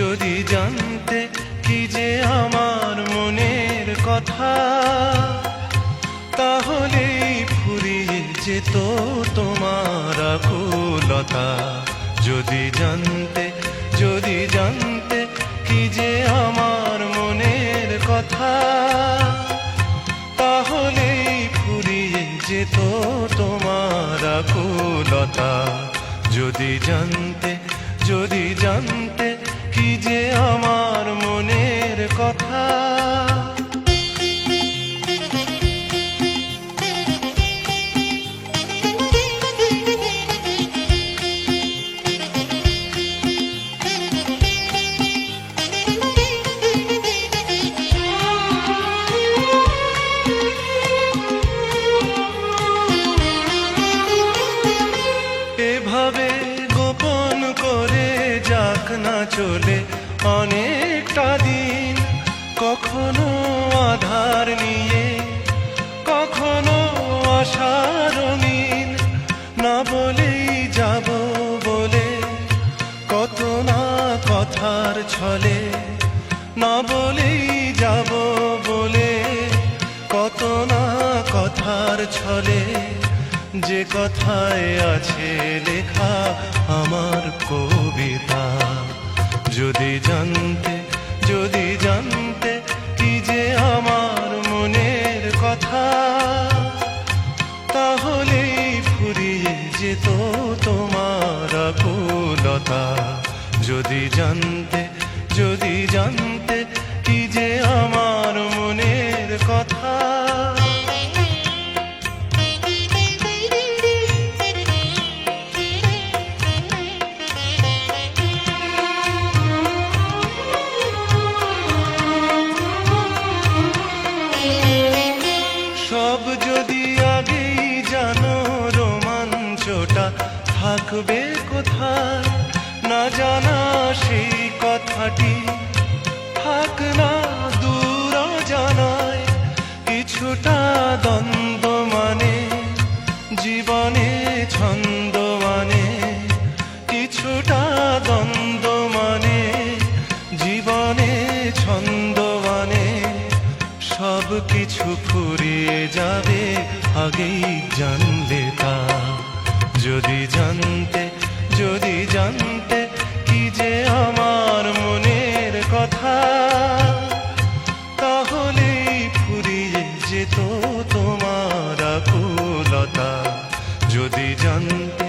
যদি জানতে কি যে আমার মনের কথা, তাহলেই ফুরিয়ে যেত তোমার আকুলতা। যদি জানতে কি যে আমার মনের কথা, তাহলেই ফুরিয়ে যেত তোমার আকুলতা। যদি জানতে কি যে আমার মনের কথা। এভাবে গোপন করে যাক না চলে অনেকটা দিন, কখনো আধার নিয়ে, কখনো আশা রঙিন। না বলেই যাব বলে কত না কথার ছলে, না বলেই যাব বলে কত না কথার ছলে। যে কথায় আছে লেখা আমার কবিতা। যদি জানতে কি যে আমার মনের কথা, তাহলেই ফুরিয়ে যেত তোমার আকুলতা। যদি জানতে কি যে আমার মনের কথা। সব যদি আগেই জানো, রোমাঞ্চটা থাকবে কোথায়? না জানা সেই কথাটি থাক না দূর জানায়। কিছুটা দ্বন্দ্ব মানে জীবনে ছন্দ মানে, কিছুটা দ্বন্দ্ব মানে জীবনে ছন্দ মানে। সব কিছু ফুরিয়ে যাবে আগেই জানলে তা। যদি জানতে কি যে আমার মনের কথা, তাহলেই ফুরিয়ে যেত তোমার আকুলতা। যদি জানতে